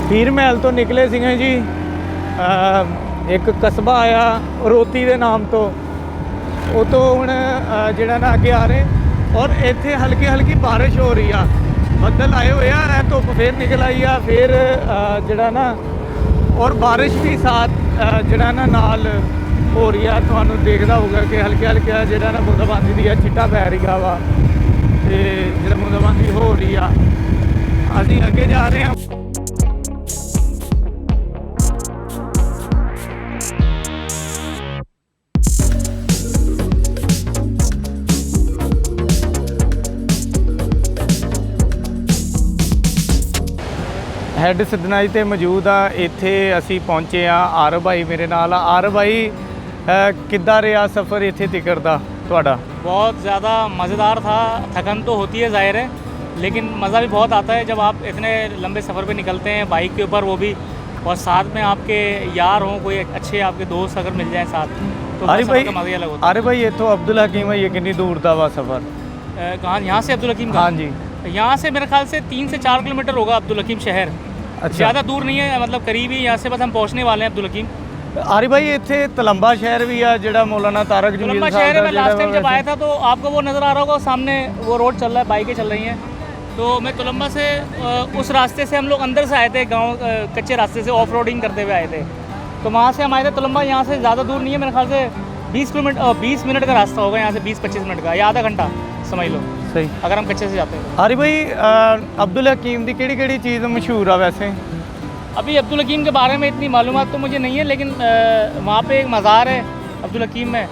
पीर महल तो निकले सीगे जी, एक कस्बा आया रोती के नाम तो, वो तो हुण जिहड़ा ना अगे आ रहे और इत्थे हल्की हल्की बारिश हो रही है, बदल आए हुए हैं, धुप फिर निकल आई है, फिर जिहड़ा ना और बारिश भी साथ जिहड़ा ना नाल हो रही है। तुहानूं देखदा होगा कि हल्के हल्के जिहड़ा ना बूंदाबांदी दी छिट्टा पै रही वा, ते जिहड़ा बूंदाबांदी हो रही है। असीं अगे जा रहे हैं। हैड सदनाई ते मौजूद आ, इत्थे असी पहुँचे हाँ। आर भाई मेरे नाल आ। आर भाई किद्दां रहा सफ़र इत्थे तिकर दा तुहाडा? बहुत ज़्यादा मज़ेदार था। थकन तो होती है ज़ाहिर है, लेकिन मज़ा भी बहुत आता है जब आप इतने लंबे सफ़र पे निकलते हैं बाइक के ऊपर, वो भी और साथ में आपके यार हों, कोई अच्छे आपके दोस्त अगर मिल जाए साथ, तो अरे भाई मज़ा ही अलग होता है। अरे भाई इत्थों अब्दुल हकीम है, ये कितनी दूर दा वा सफ़र? कहाँ, यहाँ से अब्दुल हकीम? हाँ जी, यहाँ से मेरे ख्याल से 3 से 4 किलोमीटर होगा अब्दुल हकीम शहर। अच्छा, ज़्यादा दूर नहीं है, मतलब करीब ही, यहाँ से बस हम पहुँचने वाले हैं अब्दुल हकीम। आरी भाई इत्थे तलंबा शहर भी है, जिहड़ा मौलाना तारक जमील लंबा साहब शहर है। दा मैं लास्ट टाइम जिहड़ा जब आया था तो आपको वो नज़र आ रहा होगा, सामने वो रोड चल रहा है, बाइकें चल रही हैं। तो मैं तुलंबा से उस रास्ते से हम लोग अंदर से आए थे, गांव कच्चे रास्ते से ऑफ रोडिंग करते हुए आए थे, तो वहाँ से हम आए थे तुलंबा। यहाँ से ज़्यादा दूर नहीं है, मेरे ख्याल से 20 मिनट का रास्ता होगा, यहाँ से 20-25 मिनट का, या आधा घंटा समझ लो, सही। अगर हम कच्चे से जाते हैं। आरी भाई अब्दुल हकीम की किहड़ी चीज़ मशहूर है वैसे? अभी अब्दुल हकीम के बारे में इतनी मालूमात तो मुझे नहीं है, लेकिन वहाँ पे एक मज़ार है अब्दुल हकीम में,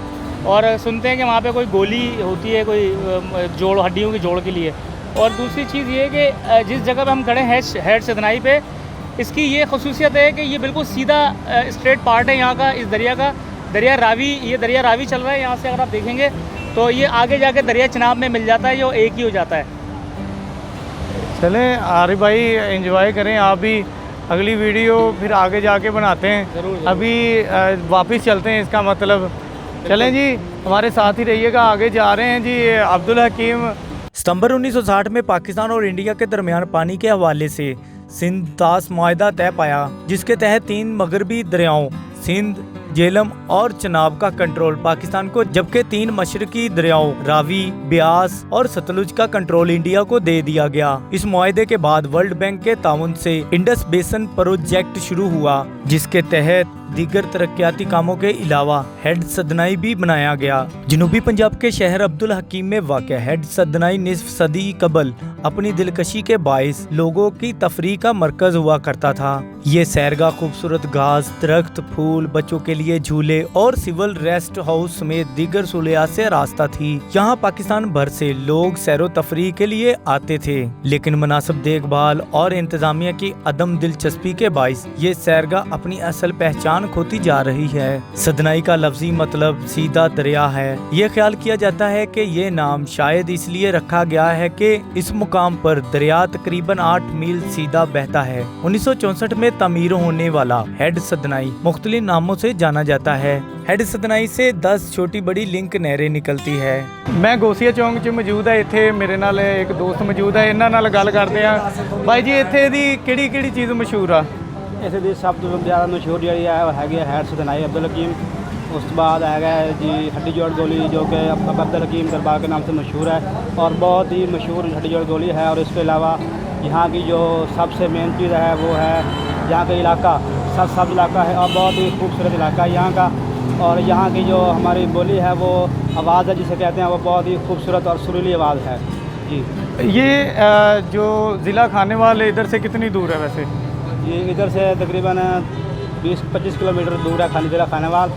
और सुनते हैं कि वहाँ पे कोई गोली होती है, कोई जोड़, हड्डियों की जोड़ के लिए। और दूसरी चीज़ ये है कि जिस जगह पे हम खड़े हैं हैड सदनाई पे, इसकी ये खसूसियत है कि ये बिल्कुल सीधा स्ट्रेट पार्ट है यहाँ का, इस दरिया का, दरिया रावी। ये दरिया रावी चल रहा है यहाँ से, अगर आप देखेंगे तो ये आगे जाके दरिया चिनाब में मिल जाता है, जो एक ही हो जाता है। चलें आरिफ भाई, एंजॉय करें आप भी। अगली वीडियो फिर आगे जाके बनाते हैं। ज़रूर। अभी वापस चलते हैं, इसका मतलब। चलें जी, हमारे साथ ही रहिएगा, आगे जा रहे हैं जी अब्दुल हकीम। सितंबर 1960 में पाकिस्तान और इंडिया के दरमियान पानी के हवाले से सिंध दास मुआहदा तय पाया, जिसके तहत 3 मगरबी दरियाओं सिंध, झेलम और चनाब का कंट्रोल पाकिस्तान को, जबकि 3 मशरकी दरियाओं रावी, ब्यास और सतलुज का कंट्रोल इंडिया को दे दिया गया। इस मुआहदे के बाद वर्ल्ड बैंक के ताउन से इंडस बेसन प्रोजेक्ट शुरू हुआ, जिसके तहत दीगर तरक्याती कामों के अलावा हैड सदनाई भी बनाया गया। जनूबी पंजाब के शहर अब्दुल हकीम में वाक़ हैड सदनाई निस्फ सदी कबल अपनी दिलकशी के बाइस लोगों की तफरीह का मरकज हुआ करता था। ये सैरगाह खूबसूरत घास, दरख्त, फूल, बच्चों के लिए झूले और सिविल रेस्ट हाउस समेत दीगर सहूलियात से रास्ता थी। यहाँ पाकिस्तान भर से लोग सैरो तफरीह के लिए आते थे, लेकिन मुनासिब देखभाल और इंतजामिया की अदम दिलचस्पी के बाइस ये सैरगाह अपनी असल पहचान खोती जा रही है। सदनाई का लफ्जी मतलब सीधा दरिया है। ये ख्याल किया जाता है कि ये नाम शायद इसलिए रखा गया है कि इस मुकाम पर दरिया तकरीबन 8 मील सीधा बहता है। 1964 में तमीर होने वाला हैड सदनाई मुख्तलिफ नामों से जाना जाता है। हैड सदनाई से 10 छोटी बड़ी लिंक नहरें निकलती है। मैं गोसिया चौंक च मौजूद है, इत्थे मेरे नाल एक दोस्त मौजूद है, इन्हां नाल गल करते हैं। भाई जी इत्थे दी किहड़ी चीज़ मशहूर आ? इस दी सब तो ज़्यादा मशहूर जी है हैड सदनाई अब्दुल हकीम। उस बाद है जी हड्डी जोड़ गोली, जो कि अब्दुल हकीम दरबार के नाम से मशहूर है और बहुत ही मशहूर हड्डी जोड़ गोली है। और इसके अलावा यहाँ की जो सबसे मेन चीज़ है वो है यहाँ का इलाका, सब इलाका है और बहुत ही खूबसूरत इलाका है यहाँ का। और यहाँ की जो हमारी बोली है वो आवाज़ है जिसे कहते हैं, वो बहुत ही खूबसूरत और सुरीली आवाज़ है जी। ये जो ज़िला खानेवाल इधर से कितनी दूर है वैसे? ये इधर से तकरीबन 20-25 किलोमीटर दूर है ज़िला खानेवाल।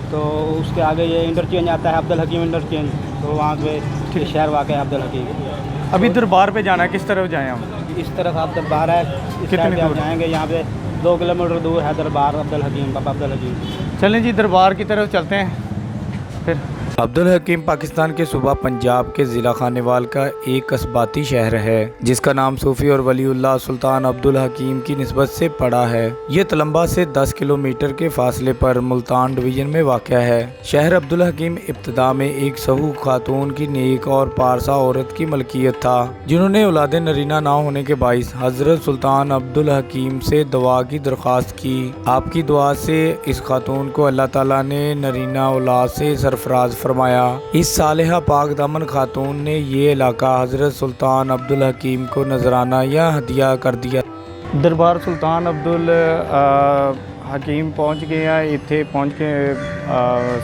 तो उसके आगे ये इंटरचेंज आता है अब्दुल हकीम इंटरचेंज, तो वहाँ पे शहर वाक़ है अब्दुल हकीम। अभी दरबार पे जाना है, किस तरफ जाएँ हम? इस तरफ आप दरबार है, इस कितनी दूर जाएंगे, यहाँ पे 2 किलोमीटर दूर है दरबार अब्दुल हकीम, बाबा अब्दुल हकीम। चलें जी दरबार की तरफ चलते हैं फिर। अब्दुल हकीम पाकिस्तान के सूबा पंजाब के ज़िला खानेवाल का एक कस्बाती शहर है जिसका नाम सूफ़ी और वलीउल्लाह सुल्तान अब्दुल हकीम की निस्बत से पड़ा है। ये तलम्बा से 10 किलोमीटर के फासले पर मुल्तान डिवीज़न में वाक़या है। शहर अब्दुल हकीम इब्तदा में एक सहू खातून की नेक और पारसा औरत की मलकियत था जिन्होंने औलाद नरीना ना होने के बाइस हज़रत सुल्तान अब्दुल हकीम से दुआ की दरख्वास्त की। आपकी दुआ से इस खातून को अल्लाह ताला ने नरीना औलाद से सरफराज फरमाया। इस सालिहा पाक दामन खातून ने ये इलाका हज़रत सुल्तान अब्दुल हकीम को नजराना या हदिया कर दिया। ਦਰਬਾਰ ਸੁਲਤਾਨ ਅਬਦੁਲ ਹਕੀਮ ਪਹੁੰਚ ਗਏ ਆ। ਇੱਥੇ ਪਹੁੰਚ ਕੇ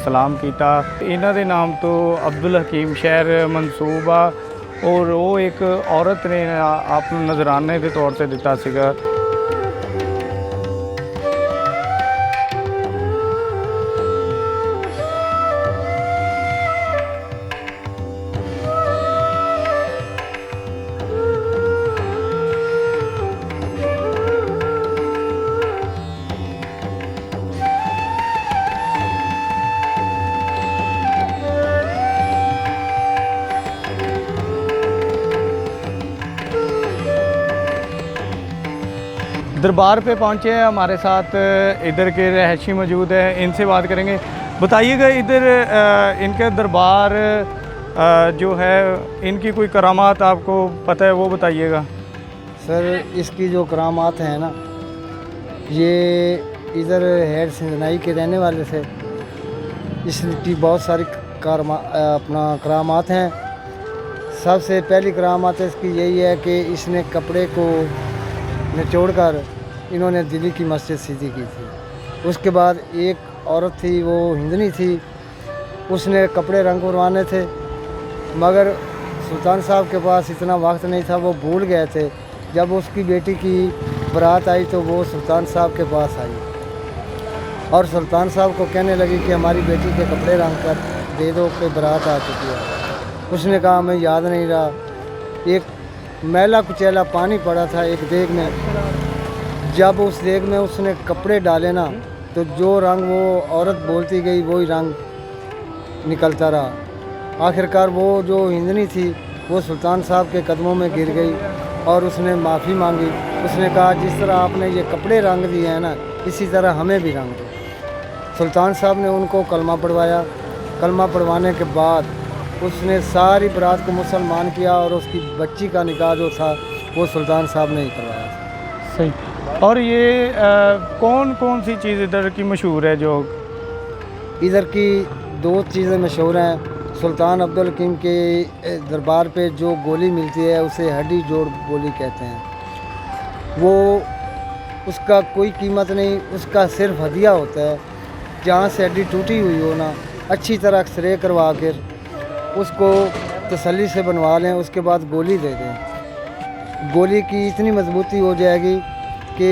ਸਲਾਮ ਕੀਤਾ। ਇਹਨਾਂ ਦੇ ਨਾਮ ਤੋਂ ਅਬਦੁਲ ਹਕੀਮ ਸ਼ਹਿਰ ਮਨਸੂਬ ਆ ਔਰ ਉਹ ਇੱਕ ਔਰਤ ਨੇ ਆਪ ਨੂੰ ਨਜ਼ਰਾਨੇ ਦੇ ਤੌਰ ਤੇ ਦਿੱਤਾ ਸੀਗਾ। दरबार पे पहुँचे हैं, हमारे साथ इधर के रहशी मौजूद है, इनसे बात करेंगे। बताइएगा इधर इनके दरबार जो है इनकी कोई करामात आपको पता है वो बताइएगा। सर इसकी जो करामात हैं ना, ये इधर हेड सिंधनाई के रहने वाले थे। इसकी बहुत सारी करामात हैं। सबसे पहली करामात इसकी यही है कि इसने कपड़े को निचोड़कर इन्होंने दिल्ली की मस्जिद सीधी की थी। उसके बाद एक औरत थी, वो हिंदनी थी, उसने कपड़े रंग करवाने थे मगर सुल्तान साहब के पास इतना वक्त नहीं था, वो भूल गए थे। जब उसकी बेटी की बारात आई तो वो सुल्तान साहब के पास आई और सुल्तान साहब को कहने लगी कि हमारी बेटी के कपड़े रंग कर दे दो कि बारात आ चुकी है। उसने कहा हमें याद नहीं रहा। एक मैला कुचैला पानी पड़ा था एक देग में, जब उस देग में उसने कपड़े डाले ना तो जो रंग वो औरत बोलती गई वही रंग निकलता रहा। आखिरकार वो जो हिंदनी थी वो सुल्तान साहब के कदमों में गिर गई और उसने माफ़ी मांगी। उसने कहा जिस तरह आपने ये कपड़े रंग दिए हैं ना, इसी तरह हमें भी रंग दो। सुल्तान साहब ने उनको कलमा पढ़वाया। कलमा पढ़वाने के बाद उसने सारी बारात को मुसलमान किया और उसकी बच्ची का निकाह जो था वो सुल्तान साहब ने ही करवाया था। सही। और ये कौन कौन सी चीज़ इधर की मशहूर है? जो इधर की दो चीज़ें मशहूर हैं। सुल्तान अब्दुल हकीम के दरबार पे जो गोली मिलती है उसे हड्डी जोड़ गोली कहते हैं। वो उसका कोई कीमत नहीं, उसका सिर्फ हदिया होता है। जहाँ से हड्डी टूटी हुई हो ना, अच्छी तरह एक्सरे करवा कर उसको तसल्ली से बनवा लें, उसके बाद गोली दे दें। गोली की इतनी मजबूती हो जाएगी कि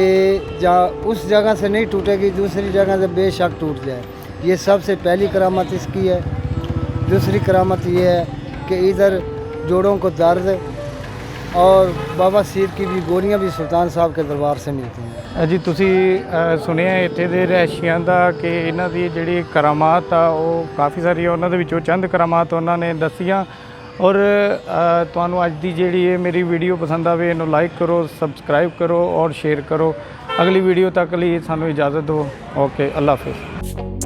जहाँ उस जगह से नहीं टूटेगी, दूसरी जगह से बेशक टूट जाए। ये सबसे पहली करामत इसकी है। दूसरी करामत ये है कि इधर जोड़ों को दर्द और बवासीर की भी गोलियां भी सुल्तान साहब के दरबार से मिलती हैं। जी ਤੁਸੀਂ ਸੁਣਿਆ ਇੱਥੇ ਦੇ ਰਹਿਸ਼ੀਆਂ ਦਾ ਕਿ ਇਹਨਾਂ ਦੀ ਜਿਹੜੀ ਕਰਾਮਾਤ ਆ ਉਹ ਕਾਫੀ ਸਾਰੀ ਆ। ਉਹਨਾਂ ਦੇ ਵਿੱਚੋਂ ਚੰਦ ਕਰਾਮਾਤ ਉਹਨਾਂ ਨੇ ਦੱਸੀਆਂ। ਔਰ ਤੁਹਾਨੂੰ ਅੱਜ ਦੀ ਜਿਹੜੀ ਇਹ ਮੇਰੀ ਵੀਡੀਓ ਪਸੰਦ ਆਵੇ ਇਹਨੂੰ ਲਾਈਕ ਕਰੋ, ਸਬਸਕ੍ਰਾਈਬ ਕਰੋ ਔਰ ਸ਼ੇਅਰ ਕਰੋ। ਅਗਲੀ ਵੀਡੀਓ ਤੱਕ ਲਈ ਸਾਨੂੰ ਇਜਾਜ਼ਤ ਦਿਓ। ਓਕੇ, ਅੱਲਾ ਹਾਫਿਜ਼।